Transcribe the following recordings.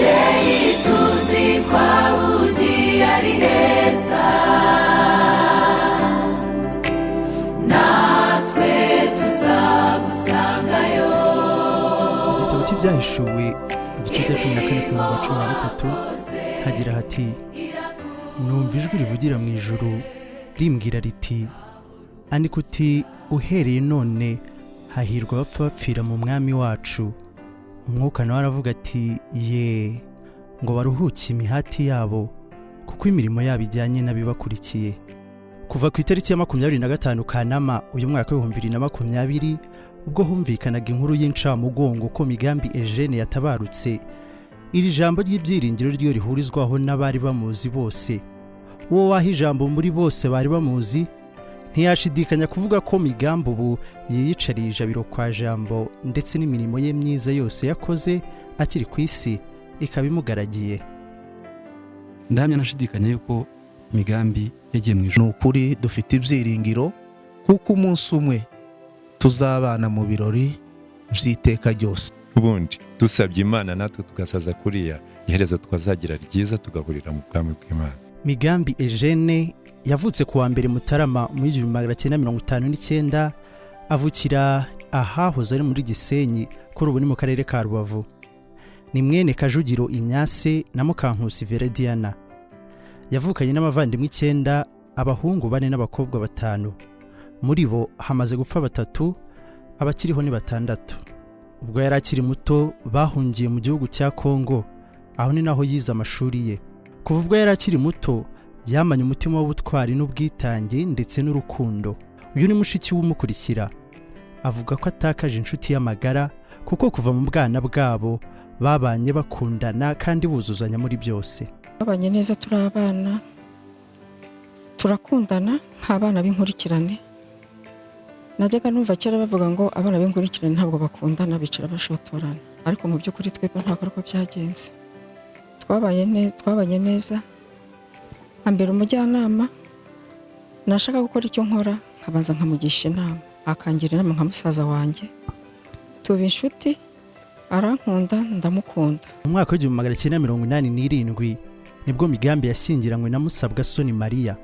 mubyeyi tuzi kwa budi yari heza, natwe tuzagusangayo. Igitabo cy'ibyahishuwe igice cya 14 ku murongo wa 13 hagira hati, numva ijwi rivugira mu ijuru rimbwira riti, andika uti uhereye none hahirwa abapfa bapfira mu mwami wacu. Umwuka nawe aravuga ati, ye, ngo baruhuke imihati yabo kuko imirimo yabo ijyanye n'abibakurikiye. Kuva ku itariki ya 25 Kanama uyu mwaka wa 2020 ubwo humvikanaga inkuru y'incamugongo ko Migambi Eugene yatabarutse, iri jambo ry'ibyiringiro ryo rihurizwaho n'abari bamuzi bose. Uwo waha ijambo muri bose bari bamuzi ntiyashidikanya kuvuga ko Migambi ubu yiyicarije abiro kwa jambo, ndetse n'imirimo ye myiza yose yakoze akiri ku isi ikaba imugaragiye. Ndahamya nashidikanya yuko Migambi yagiye mu ijuru. Nukuri dufite ibyiringiro kuko umunsi umwe tuzabana mu birori by'iteka ryose. Ubundi dusabye Imana natwe tugasaza kuriya, iherezo twazagira ryiza tugahurira mu bwami bw'Imana. Migambi Eugene yavutse kuwa mbere Mutarama mu 1959, avukira ahahoze ari muri Gisenyi, kuri ubu ni mu karere ka Rubavu. Ni mwene Kajugiro Inyase na Mukankusi Verediana. Yavukanye n'abavandimwe 9, abahungu 4 n'abakobwa 5. Muri bo hamaze gupfa 3, abakiriho ni 6. Ubwo yari akiri muto bahungiye mu gihugu cya Kongo, aho ni naho yize amashuri ye. Kuva ubwo yari akiri muto yamanye umutima w'ubutwari n'ubwitange ndetse n'urukundo. Uyu ni mushiki w'umukurikira, avuga ko atakaje inshuti y'amagara kuko kuva mu bwana bwabo babanye bakundana kandi buzuzanya muri byose. Babanye neza, turi abana, turakundana nk'abana b'inkurikirane. Najyaga numva kera bavuga ngo abana b'inkurikirane ntabwo bakundana, bicara bashotorana, ariko mu by'ukuri twebwe ntabwo ariko byagenze. Twabanye neza. Ambera umujyanama, nashaka gukora icyo nkora nkabanza nkamugisha inama, akangira inama nka musaza wanjye. Tuba inshuti, arankunda ndamukunda. Mu mwaka wa 1987 nibwo Migambi yashyingiranywe na Musabwasoni Maria.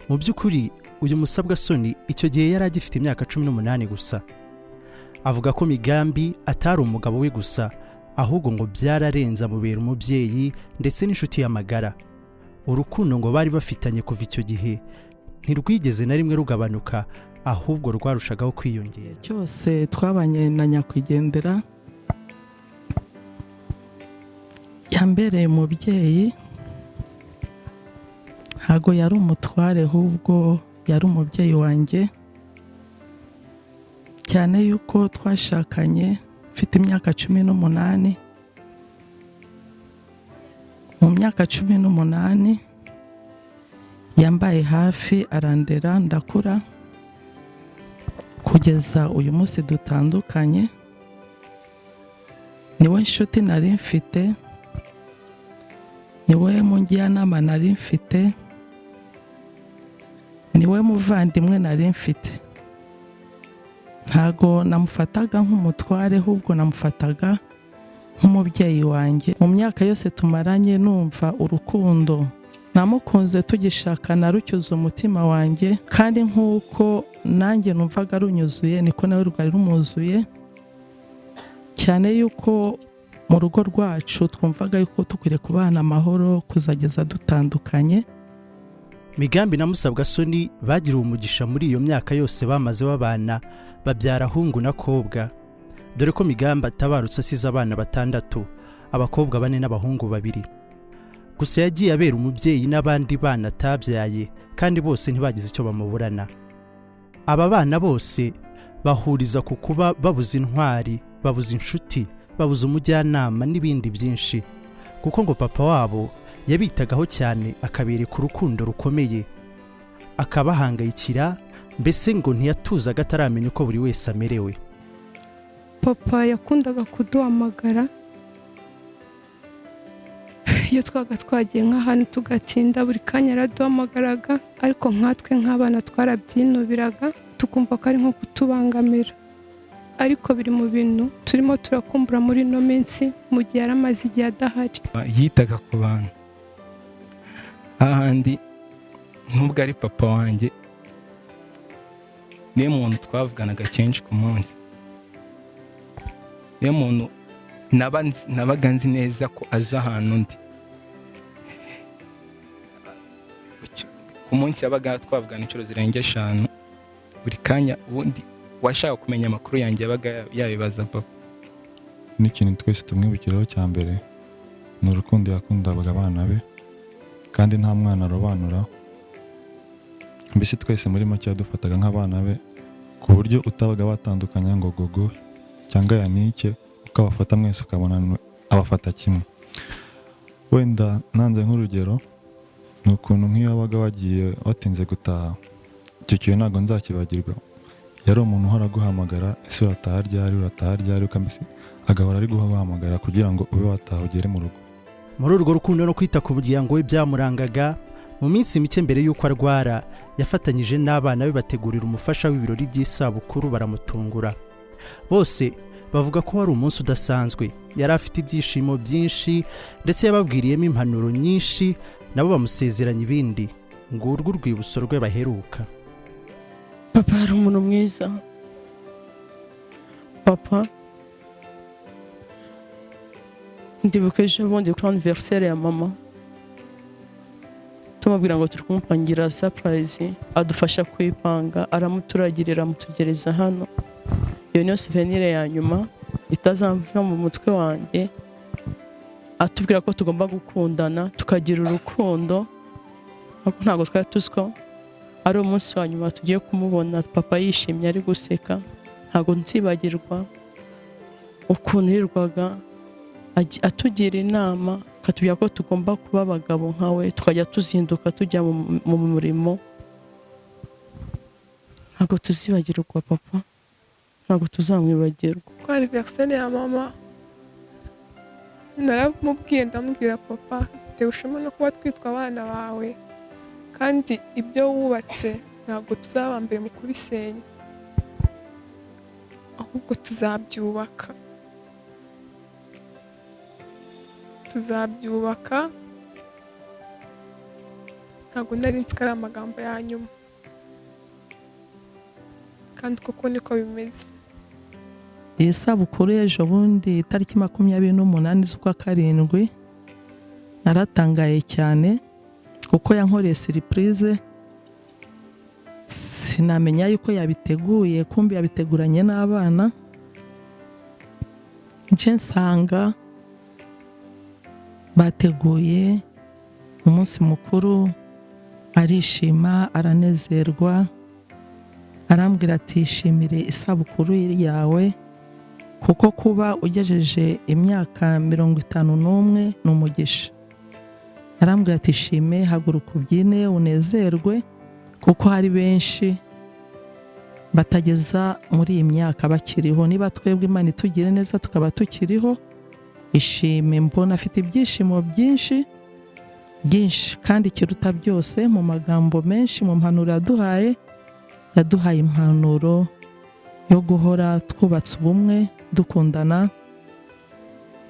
Mu by'ukuri uyu Musabwasoni icyo gihe yari agifite imyaka 18 gusa. Avuga ko Migambi atari umugabo we gusa, ahubwo ngo byararenza mubera umubyeyi ndetse n'inshuti y'amagara. Urukundo ngo bari bafitanye kuva icyo gihe ntirwigeze na rimwe rugabanuka, ahubwo rwarushagaho kwiyongera. Cyose twabanye na nyakwigendera, yambereye umubyeyi, ntago yari umutware, ahubwo yari umubyeyi wanjye, cyane yuko twashakanye mfite imyaka 18. Mu myaka 18 yambaye hafi, arandera, ndakura kugeza uyu munsi dutandukanye. Niwe nshuti nari mfite, niwe mujyanama nari mfite, niwe muvandimwe nari mfite. Ntago namufataga nk'umutware, ahubwo namufataga nk'umubyeyi wanjye. Mu myaka yose tumaranye numva urukundo namukunze, tugishakana rucyuza umutima wanjye, kandi nk'uko nanjye numvaga runyuzuye niko nawe rwari rumuzuye, cyane yuko mu rugo rwacu twumvaga yuko tukwiriye kubana amahoro kuzageza dutandukanye. Migambi na Musabwasoni bagiriye umugisha muri iyo myaka yose bamaze babana, babyara hungu na kobwa. Dore ko Migambi atabarutse asize abana 6, abakobwa 4 n'abahungu 2. Gusa yagiye abera umubyeyi n'abandi bana atabyaye, kandi bose ntibagize icyo bamuburana. Aba bana bose bahuriza ku kuba babuze intwari, babuze inshuti, babuze umujyanama n'ibindi byinshi, kuko ngo papa wabo yabitagaho cyane, akabereka urukundo rukomeye, akabahangayikira, mbese ngo ntiyatuzaga ataramenya uko buri wese amerewe. Papa yakundaga kuduhamagara iyo twagiye nk'ahantu tugatinda, buri kanya yaraduhamagaraga, ariko nkatwe nk'abana twarabyinubiraga tukumva ko ari nko kutubangamira. ariko biri mu bintu turimo turakumbura muri ino minsi mu gihe yari amaze igihe adahari. Yitaga ku bantu ahandi nubwo ari papa wanjye niyo muntu twavuganaga kenshi ku munsi, niyo muntu nabaga nzi neza ko azi ahantu ndi. Ku munsi yabaga twavugana inshuro zirenga 5, buri kanya ubundi washaka kumenya amakuru yanjye yabaga yabibaza papa. N'ikintu twese tumwibukiraho cya mbere ni urukundo yakundaga abana be kandi nta mwana arobanura. Mbese twese muri make yadufataga nk'abana be ku buryo utabaga watandukanya ngo gogo cyangwa yanike ukabafata mwese ukabona abafata kimwe. Wenda nanze nk'urugero ni ukuntu nk'iyo wabaga wagiye watinze gutaha, icyo kintu ntabwo nzakibagirwa. Yari umuntu uhora guhamagara ese urataha ryari ukambese agahora ari guhamagara kugira ngo ube wataha ugere mu rugo. Muri urwo rukundo no kwita ku muryango we byamurangaga, mu minsi mike mbere y'uko arwara yafatanyije n'abana be bategurira umufasha w'ibirori by'isabukuru baramutungura. Bose bavuga ko wari umunsi udasanzwe, yari afite ibyishimo byinshi ndetse yababwiriyemo impanuro nyinshi, nabo bamusezeranya ibindi. Ngurwo urwibutso rwe baheruka. Papa yari umuntu mwiza. Papa ndibuka ejo bundi kuri anniversaire ya mama tumubwira ngo turi kumupangira surprise, adufasha kwipanga, aramuturagirira amutugereza hano. Iyo niyo souvenir ya nyuma itazamva mu mutwe wanjye, atubwira ko tugomba gukundana tukagira urukundo. Ntabwo twari tuziko ari umunsi wa nyuma tugiye kumubona papa yishimye ari guseka. Ntabwo nzibagirwa ukuntu yirwaga atugira inama, akatubwira ko tugomba kuba abagabo nkawe, tukajya tuzinduka tujya mu murimo. Ntabwo tuzibagirwa papa, ntabwo tuzamwibagirwa. Kwa anniversaire ya mama naramubwiye ndamubwira papa, tegushema no kuba twitwa abana bawe kandi ibyo wubatse ntabwo tuzaba mbere mu kubisenya, ahubwo tuzabyubaka. Ntabwo nari nzi ko ari amagambo ya nyuma, kandi koko niko bimeze. Iyi sabukuru y'ejo bundi itariki 28 z'ukwa karindwi naratangaye cyane kuko yankoreye surprise. Sinamenya yuko yabiteguye, kumbi yabiteguranye n'abana. Nje nsanga bateguye umunsi mukuru, arishima aranezerwa, arambwira ati ishimire isabukuru yawe kuko kuba ugejeje imyaka 51 n'umugisha. Arambwira ati ishime, haguruka ubyine unezerwe kuko hari benshi batageza muri iyi myaka bakiriho. Niba twebwe Imana itugire neza tukaba tukiriho, ishime. Mbona afite ibyishimo byinshi kandi kiruta byose mu magambo menshi, mu mpanuro yaduhaye impanuro yo guhora twubatse ubumwe dukundana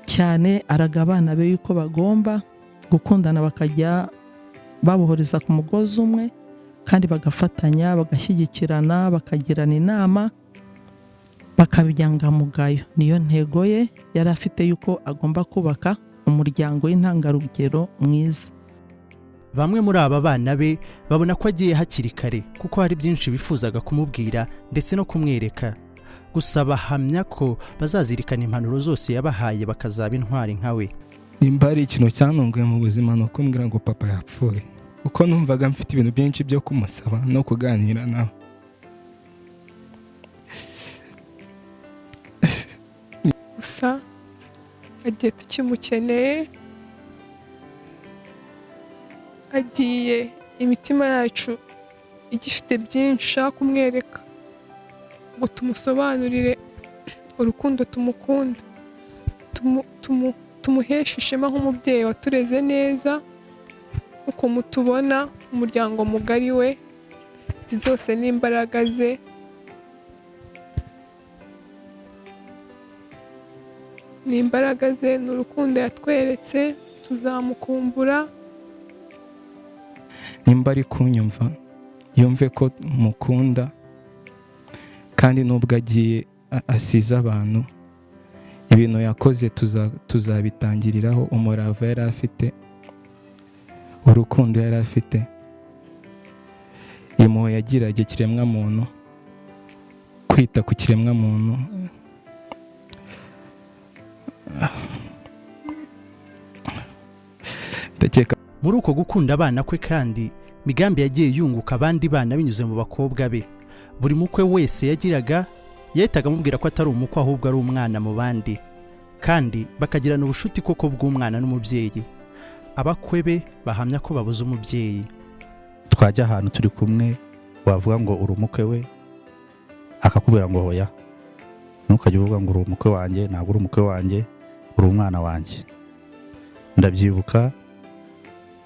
cyane. Araga abana be yuko bagomba gukundana bakajya babohoreza ku mugozi umwe kandi bagafatanya, bagashyigikirana, bakagirana inama, bakabijyangamugayo. Niyo ntego ye yari afite yuko agomba kubaka umuryango w'intangarugero mwiza. Bamwe muri aba bana be babona ko agiye hakiri kare kuko hari byinshi bifuzaga kumubwira ndetse no kumwereka. Gusa bahamya ko bazazirikana impanuro zose yabahaye bakazaba intwari nkawe. Nimba ari ikintu cyantunguye mu buzima no kumbwira ngo papa yapfuye, uko numvaga mfite ibintu byinshi byo kumusaba no kuganira nawe. Gusa agiye tukimukeneye, agiye imitima yacu igifite byinshi kumwereka ngo tumusobanurire urukundo tumukunda, tumuheshe ishema nk'umubyeyi watureze neza, uko mutubona umuryango mugari we, izi zose n'imbaraga ze. ni imbaraga ze, ni urukundo yatweretse, tuzamukumbura. nimba ari kunyumva yumve ko mukunda, kandi nubwo agiye asize abantu, ibintu yakoze tuzabitangiriraho. Umurava yari afite, urukundo yari afite, impuhwe yagiraga ikiremwa muntu, kwita ku kiremwa muntu. Ndakeka muri uko gukunda abana kwe kandi Migambi yagiye yunguka abandi bana binyuze mu bakobwa be. Buri mukwe wese yagiraga yahitaga amubwira ko atari umukwe ahubwo ari umwana mu bandi, kandi bakagirana ubushuti koko bw'umwana n'umubyeyi. Abakwe be bahamya ko babuze umubyeyi. twajya ahantu turi kumwe wavuga ngo uri umukwe we akakubwira ngo hoya, ntukajya uvuga ngo uri umukwe wanjye, ntabwo uri umukwe wanjye, uri umwana wanjye. Ndabyibuka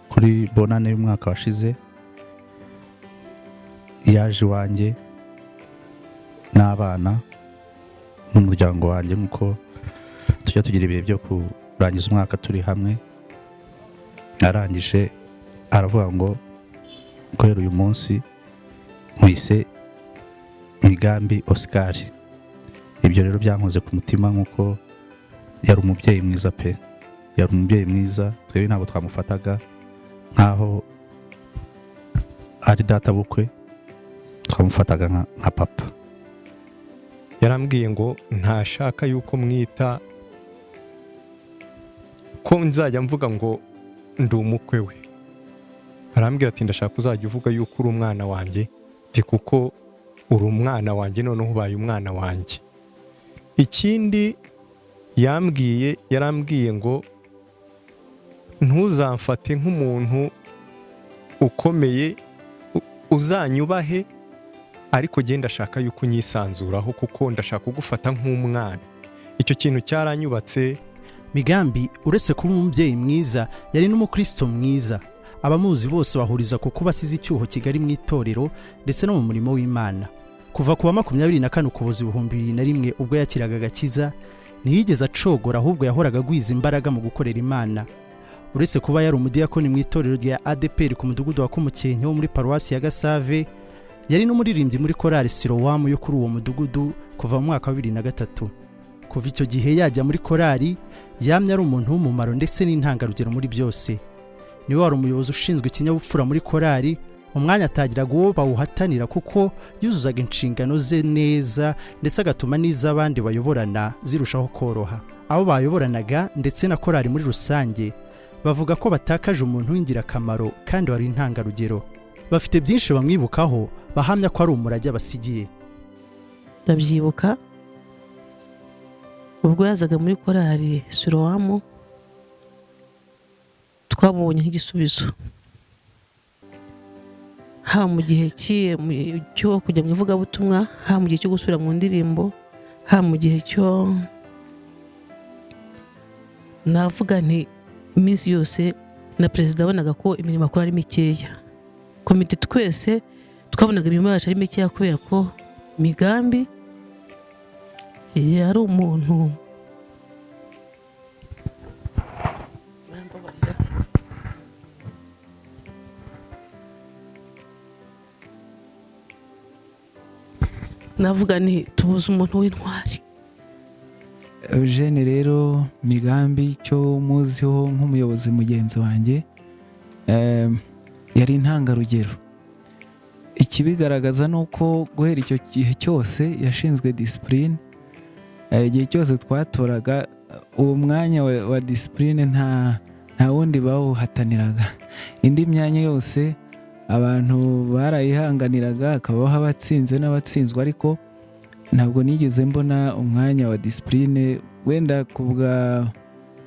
kuri bonane y'umwaka washize yaje iwanjye n'abana n'umuryango wanjye, nk'uko tujya tugira ibihe byo kurangiza umwaka turi hamwe. Arangije aravuga ngo guhera uyu munsi nkwise Migambi Oscar. Ibyo rero byankoze ku mutima, nk'uko yari umubyeyi mwiza pe, yari umubyeyi mwiza. Twebwe ntabwo twamufataga nk'aho ari data bukwe, twamufataga nka papa. yarambwiye ngo ntashaka yuko mwita ko nzajya mvuga ngo ndi umukwe we. Arambwira ati ndashaka uzajya uvuga yuko uri umwana wanjye, kuko uri umwana wanjye, noneho ubaye umwana wanjye. Ikindi yarambwiye ngo ntuzamfate nk'umuntu ukomeye, uzanyubahe, ariko genda ndashaka yuko unyisanzuraho kuko ndashaka kugufata nk'umwana. Icyo kintu cyaranyubatse. Migambi uretse kuba umubyeyi mwiza yari n'umukristo mwiza. Abamuzi bose bahuriza ku kuba asize icyuho kigari mu itorero ndetse no mu murimo w'Imana. Kuva ku wa 24 Ukuboza 2001 ubwo yakiraga agakiza, ntiyigeze acogora, ahubwo yahoraga agwiza imbaraga mu gukorera Imana. Uretse kuba yari umudiyakoni mu itorero rya ADPR ku mudugudu wa Kumukenke wo muri paruwasi ya Gasave, yari n'umuririmbyi muri korali SILOAM yo kuri uwo mudugudu kuva mu mwaka wa 2003. Kuva icyo gihe yajya muri korali, yamye ari umuntu w'umumaro ndetse n'intangarugero muri byose. Niwe wari umuyobozi ushinzwe ikinyabupfura muri korali, umwanya atagiraga uwo bawuhatanira kuko yuzuzaga inshingano ze neza, ndetse agatuma n'iz'abandi bayoborana zirushaho koroha. Abo bayoboranaga ndetse na korali muri rusange bavuga ko batakaje umuntu w'ingirakamaro kandi wari intangarugero. Bafite byinshi bamwibukaho, bahamya ko ari umurage basigiye. Ndabyibuka ubwo yazaga muri korali SILOAM, twabonye nk'igisubizo, haba mu gihe cyo kujya mu ivugabutumwa, haba mu gihe cyo gusubira mu ndirimbo, haba mu gihe cyo navuga nti iminsi yose. Na perezida abonaga ko imirimo akora ari mikeya, komite twese twabonaga imirimo yacu ari mikeya kubera ko Migambi yari umuntu navuga ni tubuze umuntu w'intwari. Eugene rero Migambi cyo muziho nk'umuyobozi mugenzi wanjye, yari intangarugero. Ikibigaragaza nuko guhera icyo gihe cyose yashinzwe discipline. Igihe cyose twatoraga uwo mwanya wa discipline nta wundi bawuhataniraga. Indi myanya yose abantu barayihanganiraga, akabaho abatsinze n'abatsinzwe, ariko ntabwo nigeze mbona umwanya wa discipline. Wenda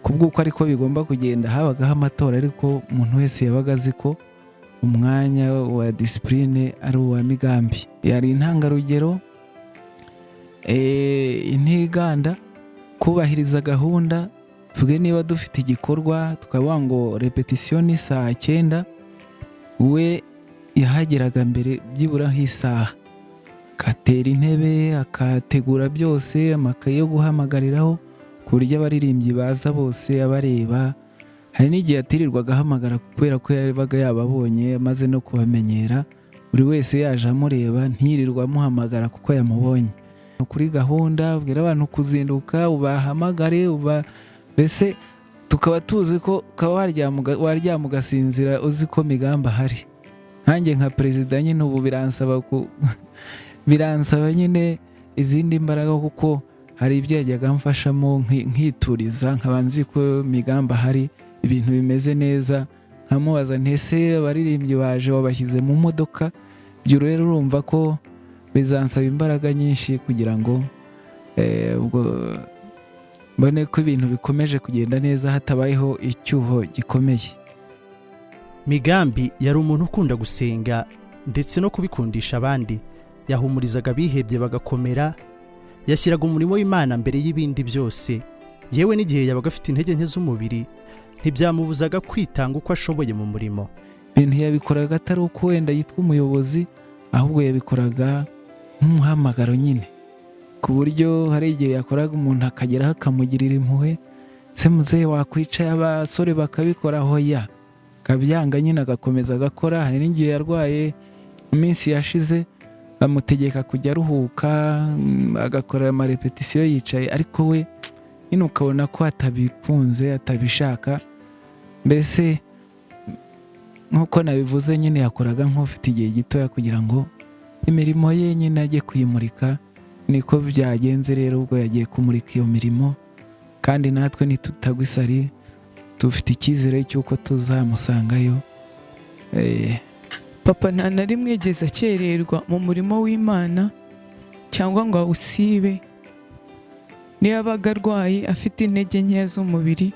kubw'uko ariko bigomba kugenda, habagaho amatora, ariko umuntu wese yabaga azi ko umwanya wa discipline ari uwa Migambi. Yari intangarugero, intiganda, kubahiriza gahunda. Tuvuge niba dufite igikorwa tukavuga ngo repetition ni saa 9, we yahageraga mbere byibura nk'isaha, akatera intebe, akategura byose, amakaye yo guhamagariraho, ku buryo abaririmbyi baza bose abareba. Hari n'igihe atirirwaga ahamagara kubera ko yabaga yababonye amaze no kubamenyera, buri wese yaje amureba ntirirwa amuhamagara kuko yamubonye. Kuri gahunda ubwira abantu kuzinduka ubahamagare mbese tukaba tuzi ko waryama ugasinzira uzi ko Migambi ahari. Nkanjye nka perezida nyine ubu biransaba nyine izindi mbaraga kuko hari ibyo yajyaga mfashamo nkituriza nkaba nzi ko Migambi ahari, ibintu bimeze neza, nkamubaza ntese abaririmbyi baje wabashyize mu modoka. Ibyo rero urumva ko bizansaba imbaraga nyinshi kugira ngo mbone ko ibintu bikomeje kugenda neza hatabayeho icyuho gikomeye. Migambi yari umuntu ukunda gusenga ndetse no kubikundisha abandi. Yahumurizaga abihebye bagakomera, yashyiraga umurimo w'Imana mbere y'ibindi byose. Yewe n'igihe yabaga afite intege nke z'umubiri ntibyamubuzaga kwitanga uko ashoboye mu murimo. Ibintu yabikoraga atari uko wenda yitwa umuyobozi, ahubwo yabikoraga nk'umuhamagaro nyine, ku buryo hari igihe yakoraga umuntu akageraho akamugirira impuhwe, se muzehe wakwicaye abasore bakabikora hoya, akabyanga nyine agakomeza agakora. Hari n'igihe yarwaye iminsi yashize bamutegeka kujya aruhuka agakora amarepetisiyo yicaye, ariko we nyine ukabona ko atabikunze atabishaka. Mbese nk'uko nabivuze nyine yakoraga nk'ufite igihe gitoya kugira ngo imirimo ye nyine ajye kuyimurika. Niko byagenze rero ubwo yagiye kumurika iyo mirimo, kandi natwe ntitutagwa isari, dufite icyizere cy'uko tuzamusangayo. Papa nta na rimwe yigeze akererwa mu murimo w'Imana cyangwa ngo awusibe. Niyo yabaga arwaye afite intege nkeya z'umubiri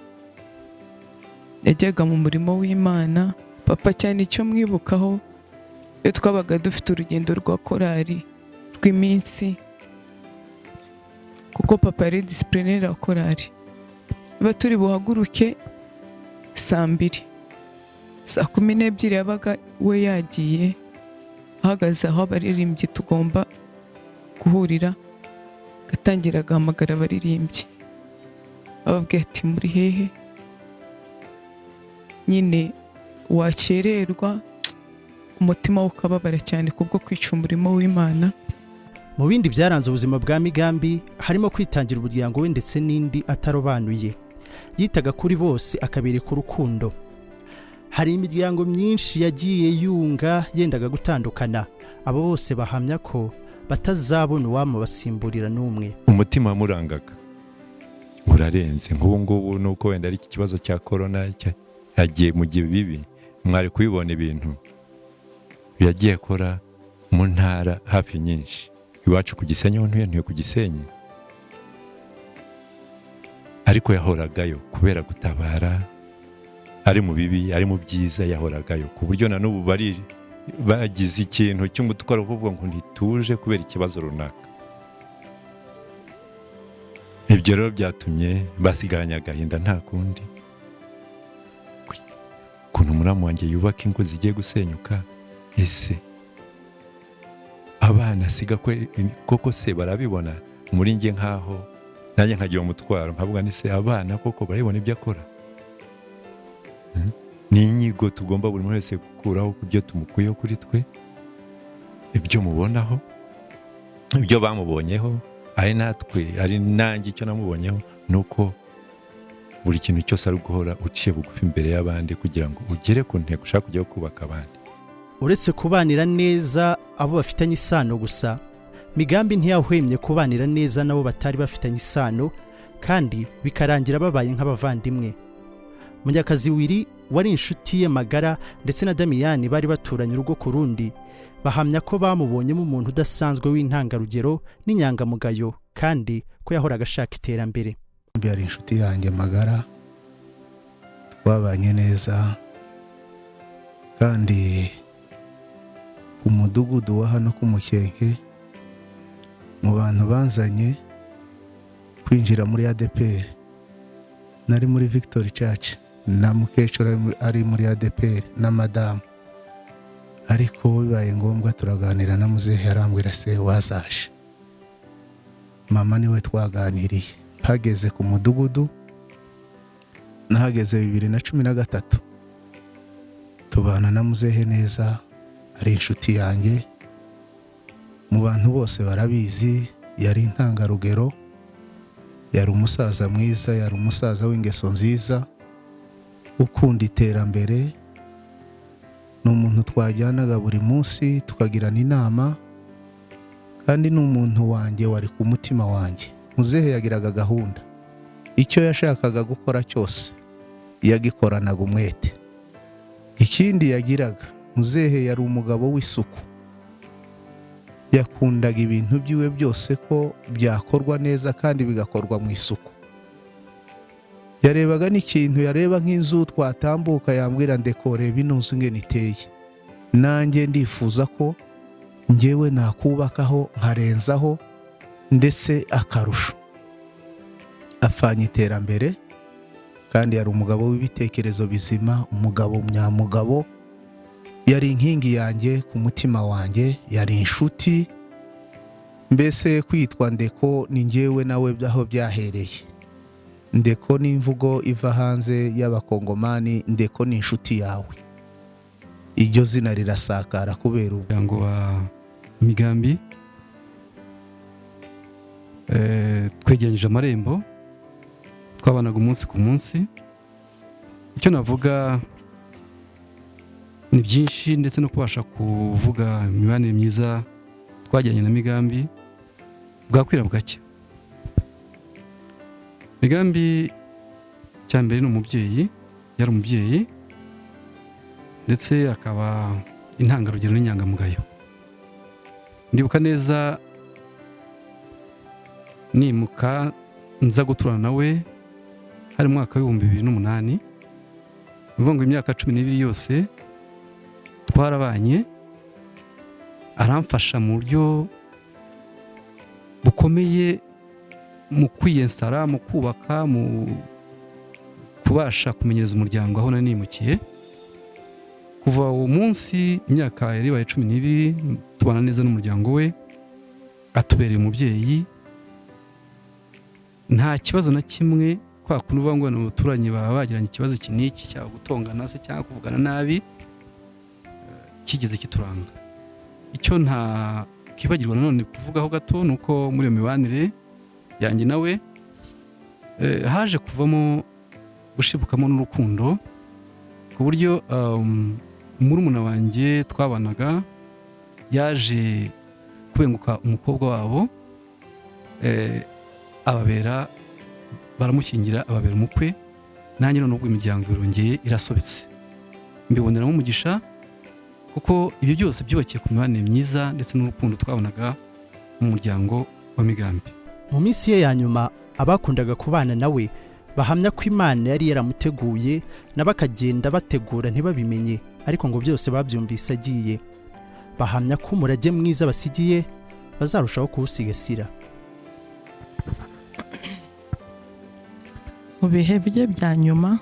yajyaga mu murimo w'Imana. Papa cyane icyo mwibukaho, iyo twabaga dufite urugendo rwa korali rw'iminsi, kuko papa yari disiplineri wa korali, niba turi buhaguruke 2:00, 12:00 yabaga we yagiye ahagaze aho abaririmbyi tugomba guhurira, gatangira agahamagara abaririmbyi ababwira ati muri hehe, nyine wakererwa umutima ukababara cyane kubwo kwica umurimo w'Imana. Mu bindi byaranze ubuzima bwa Migambi harimo kwitangira umuryango we ndetse n'indi atarobanuye. Yitaga kuri bose akabereka urukundo. Hari imiryango myinshi yagiye yunga yendaga gutandukana, abo bose bahamya ko batazabona uwamubasimburira n'umwe. Umutima wamurangaga urarenze. Nk'ubu ngubu nuko wenda ari iki kibazo cya corona yagiye mu gihe bibi, mwari kubibona ibintu yagiye akora mu ntara hafi nyinshi. Iwacu ku Gisenyi ntuye ku Gisenyi, ariko yahoragayo kubera gutabara. Ari mu bibi ari mu byiza yahoragayo, ku buryo na n'ubu bari bagize ikintu cy'umutwaro kuvuga ngo ntituje kubera ikibazo runaka. Ibyo rero byatumye basigaranya agahinda nta kundi. Kuntu muramu wanjye yubaka ingo zigiye gusenyuka, ese abana siga koko se barabibona muri nge nkaho nanjye nkagira umutwaro nkavuga ni se abana koko barabibona ibyo akora. Ni inyigo tugomba buri wese gukuraho kubyo tumukuyeho kuri twe, ibyo mubonaho, ibyo bamubonyeho, ari natwe ari nanjye icyo namubonyeho nuko buri kintu cyose ari guhora uciye bugufi imbere y'abandi kugira ngo ugere ku ntego ushaka kujya kubaka abandi. Uretse kubanira neza abo bafitanye isano gusa, Migambi ntiyahwemye kubanira neza nabo batari bafitanye isano, kandi bikarangira babaye nk'abavandimwe. Munyakazi Wiri wari inshuti ye magara ndetse na Damiyani bari baturanye urugo ku rundi, bahamya ko bamubonyemo umuntu udasanzwe w'intangarugero n'inyangamugayo, kandi ko yahoraga ashaka iterambere. Yari inshuti yanjye magara, twabanye neza, kandi umudugudu wa hano ku Mukenke mu bantu banzanye kwinjira muri ADPR. Nari muri Victory Church na mukecuru ari muri ADPR na madamu, ariko bibaye ngombwa turaganira na muzehe arambwira se wazaje. Mama niwe twaganiriye mpageze ku mudugudu, nahageze 2013 tubana na muzehe neza, ari inshuti yanjye, mu bantu bose barabizi, yari intangarugero, yari umusaza mwiza, yari umusaza w'ingeso nziza, ukunda iterambere, ni umuntu twajyanaga buri munsi tukagirana inama, kandi ni umuntu wanjye wari ku mutima wanjye. Muzehe yagiraga gahunda, icyo yashakaga gukora cyose yagikoranaga umwete. Ikindi yagiraga, muzehe yari umugabo w'isuku, yakundaga ibintu byiwe byose ko byakorwa neza kandi bigakorwa mu isuku. Yarebaga n'ikintu, yareba nk'inzu twatambuka yambwira ndekore bino nzu ngene iteye, nanjye ndifuza ko njyewe nakubakaho nkarenzaho ndetse akarusho. Afanye iterambere, kandi yari umugabo w'ibitekerezo bizima, umugabo nyamugabo, yari inkingi yanjye ku mutima wanjye, yari inshuti. Mbese kwitwa Ndeko ni njyewe nawe byaho byahereye. Ndeko ni imvugo iva hanze y'abakongomani, Ndeko ni inshuti yawe. Iryo zina rirasakara kubera umuryango wa Migambi. Twegeranyije amarembo, twabanaga umunsi ku munsi. Icyo navuga ni byinshi, ndetse no kubasha kuvuga imibanire myiza twajyanye na Migambi bwakwira bwacya. Migambi cyambere ni umubyeyi, yari umubyeyi, ndetse akaba intangarugero n'inyangamugayo. Ndibuka neza nimuka nza guturana nawe hari mu mwaka wa 2008, bivuga ngo imyaka 12 yose twarabanye, aramfasha mu buryo bukomeye mu kwiyensitara, mu kubaka, mu kubasha kumenyereza umuryango aho nanimukiye. Kuva uwo munsi imyaka yari 12 tubana neza n'umuryango we, atubereye umubyeyi. Nta kibazo na kimwe kwa kunuvuga ngo n'uturanye baba bagiranye ikibazo kiniki cya gutongana se cyangwa kuvugana nabi kigeze kituranga. Icyo nta kibagirwa nanone kuvugaho gato nuko muri iyo mibanire yanjye nawe haje kuvamo gushibukamo n'urukundo, ku buryo murumuna wanjye twabanaga yaje kubenguka umukobwa wabo, ababera baramukingira, ababera umukwe. Nanjye none ubwo imiryango irongeye irasobetse, mbiboneramo umugisha, kuko ibyo byose byubakiye ku mibanire myiza ndetse n'urukundo twabonaga mu muryango wa Migambi. Mu minsi ye ya nyuma, abakundaga kubana nawe bahamya ko Imana yari yaramuteguye, n'abakagenda bategura ntibabimenye, ariko ngo byose babyumvise agiye. Bahamya ko umurage mwiza basigiye bazarushaho kuwusigasira. Mu bihe bye bya nyuma,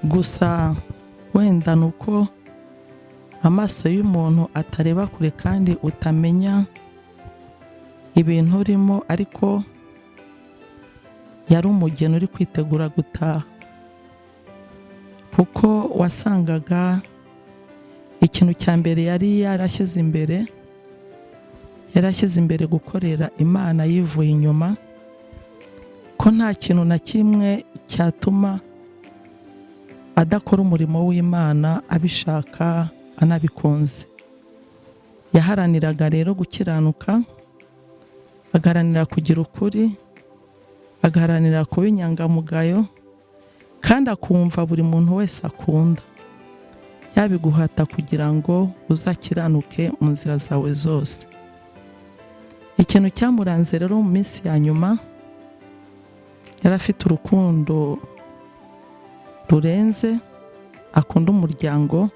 gusa wenda nuko amaso y'umuntu atareba kure kandi utamenya ibintu urimo, ariko yari umugeni uri kwitegura gutaha, kuko wasangaga ikintu cya mbere yari yarashyize imbere gukorera Imana yivuye inyuma, ko nta kintu na kimwe cyatuma adakora umurimo w'Imana abishaka anabikunze. Yaharaniraga rero gukiranuka, agaharanira kugira ukuri, agaharanira kuba inyangamugayo, kandi akumva buri muntu wese akunda, yabiguhata kugira ngo uzakiranuke mu nzira zawe zose. Ikintu cyamuranze rero mu minsi ya nyuma, yari afite urukundo rurenze, akunda umuryango,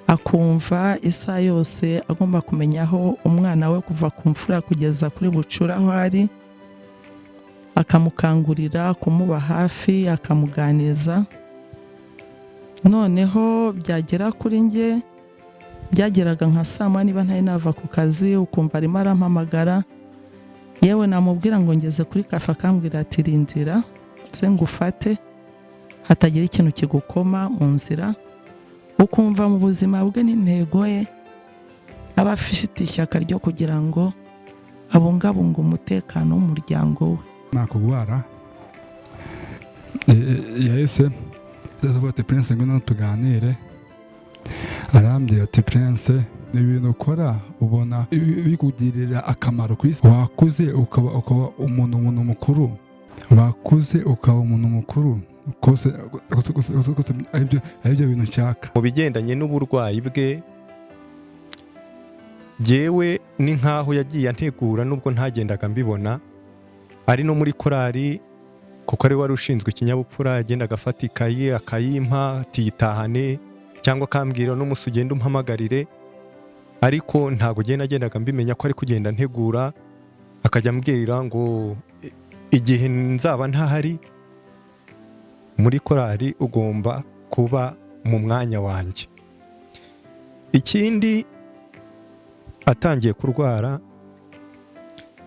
akumva isaha yose agomba kumenya aho umwana we kuva ku mfura kugeza kuri bucura aho ari, akamukangurira kumuba hafi, akamuganiza. Noneho byagera kuri njye, byageraga nka saa moya niba ntari nava ku kazi, ukumva arimo arampamagara yewe namubwira ngo ngeze kuri kafe akambwira ati rindira se ngufate hatagira ikintu kigukoma mu nzira, ukumva mu buzima bwe n'intego ye aba afite ishyaka ryo kugira ngo abungabunge umutekano w'umuryango we. nakugwara yahise avuga ati Prince ngwino tuganire, arambwira ati Prince ni ibintu ukora ubona bikugirira akamaro ku isi, wakuze ukaba umuntu mukuru, wakuze ukaba umuntu mukuru kose aribyo bintu nshaka. Mu bigendanye n'uburwayi bwe, yewe ni nkaho yagiye antegura nubwo ntagendaga mbibona, ari no muri korari kuko ari wari ushinzwe ikinyabupfura, yagendaga afata ikayi akayimpa tiyitahane cyangwa akambwira n'umunsi ugenda umpamagarire, ariko ntabwo nagendaga mbimenya ko ari kugenda ntegura, akajya ambwira ngo igihe nzaba ntahari muri korari ugomba kuba mu mwanya wanjye. Ikindi atangiye kurwara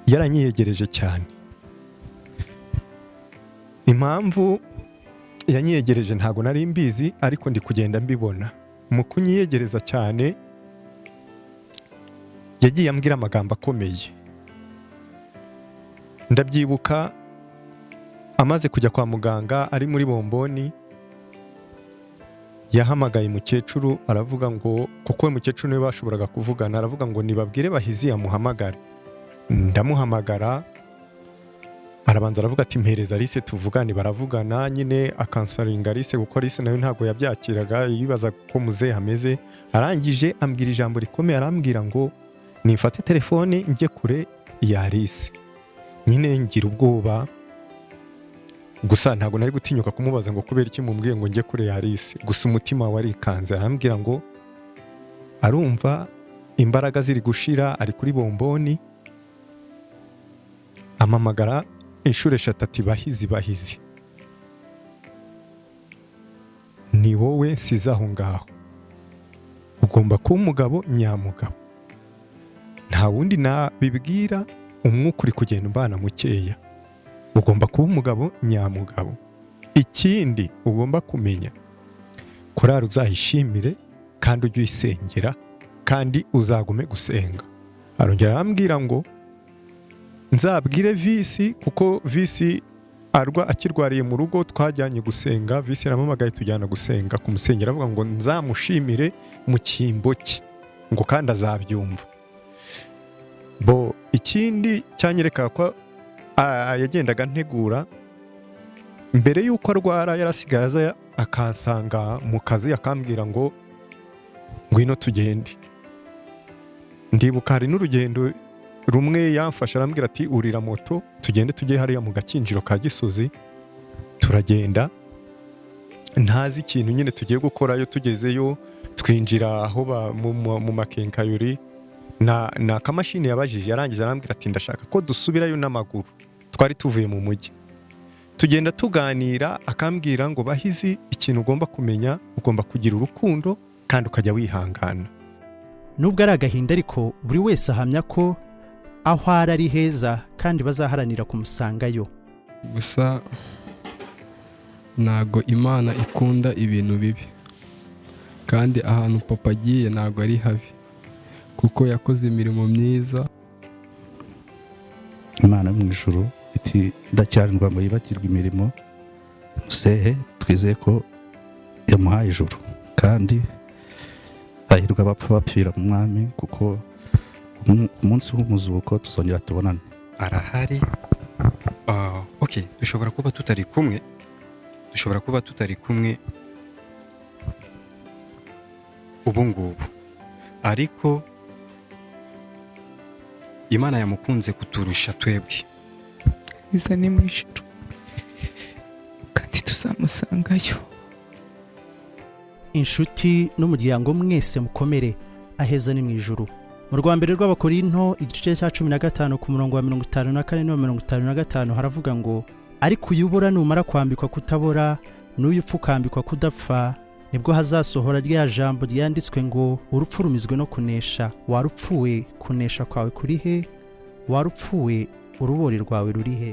yaranyiyegereje cyane. Impamvu yanyiyegereje ntabwo nari mbizi, ariko ndi kugenda mbibona. Mu kunyiyegereza cyane yagiye ambwira amagambo akomeye. Ndabyibuka amaze kujya kwa muganga ari muri bomboni, yahamagaye umukecuru aravuga ngo, kuko umukecuru niwe bashoboraga kuvugana, aravuga ngo nibabwire Bahizi amuhamagare. Ndamuhamagara, arabanza aravuga ati mpereza Alice tuvugane, baravugana nyine akansaringa Alice kuko Alice nawe ntabwo yabyakiraga, yibaza ko muzehe ameze. Arangije ambwira ijambo rikomeye, arambwira ngo nifate telefone njye kure ya Alice. Nyine ngira ubwoba, gusa ntabwo nari gutinyuka kumubaza ngo kubera iki mumbwiye ngo njye kure ya Alice, gusa umutima warikanze. Arambwira ngo arumva imbaraga ziri gushira, ari kuri bomboni. Amamagara inshuro 3 ati Bahizi ni wowe nsize aho ngaho, ugomba kuba umugabo nyamugabo, nta wundi nabibwira, umwuka uri kugenda umbana mukeya, ugomba kuba umugabo nyamugabo. Ikindi ugomba kumenya, korari uzayishimire kandi ujye uyisengera kandi uzagume gusenga. Arongera arambwira ngo nzabwire Visi, kuko Visi akirwariye mu rugo twajyanye gusenga, Visi yaramamagaye tujyana gusenga kumusengera, avuga ngo nzamushimire mu cyimbo cye ngo kandi azabyumva. Bo ikindi cyanyereka ko yagendaga ntegura, mbere y'uko arwara yarasigaye aza akansanga mu kazi akambwira ngo ngwino tugende. Ndibuka hari n'urugendo rumwe yamfasha, arambwira ati urira moto tugende tujye hariya mu gakinjiro ka Gisozi. Turagenda, ntazi ikintu nyine tugiye gukorayo. Tugezeyo twinjira aho mu makenkayori, na kamashini yabajije, arangije arambwira ati ndashaka ko dusubirayo n'amaguru, twari tuvuye mu mujyi. Tugenda tuganira, akambwira ngo Bahizi, ikintu ugomba kumenya, ugomba kugira urukundo kandi ukajya wihangana. Nubwo ari agahinda, ariko buri wese ahamya ko aho ari heza kandi bazaharanira kumusangayo. Gusa ntago Imana ikunda ibintu bibi, kandi ahantu papa agiye ntago ari habi, kuko yakoze imirimo myiza. Imana mu ijuru iti idacyarindwa ngo yibakirwe imirimo, musehe twizeye ko yamuhaye ijuru, kandi hahirwa abapfa bapfira mu mwami, kuko umunsi w'umuzuko tuzongera tubonane. Arahari. Okay, dushobora kuba tutari kumwe ubu ngubu, ariko Imana yamukunze kuturusha twebwe. Iza ni mu ijuru kandi tuzamusangayo. Inshuti n'umuryango mwese mukomere, aheza ni mu ijuru. Mu Rwambere rw'Abakorinto igice cya 15 ku murongo wa 54 no 55 haravuga ngo ariko uyubura numara kwambikwa kutabora, n'uyupfu kambikwa kudapfa, nibwo hazasohora rya jambo ryanditswe ngo urupfu rumizwe no kunesha. Warupfuwe, kunesha kwawe kuri he? Warupfuwe, urubori rwawe ruri he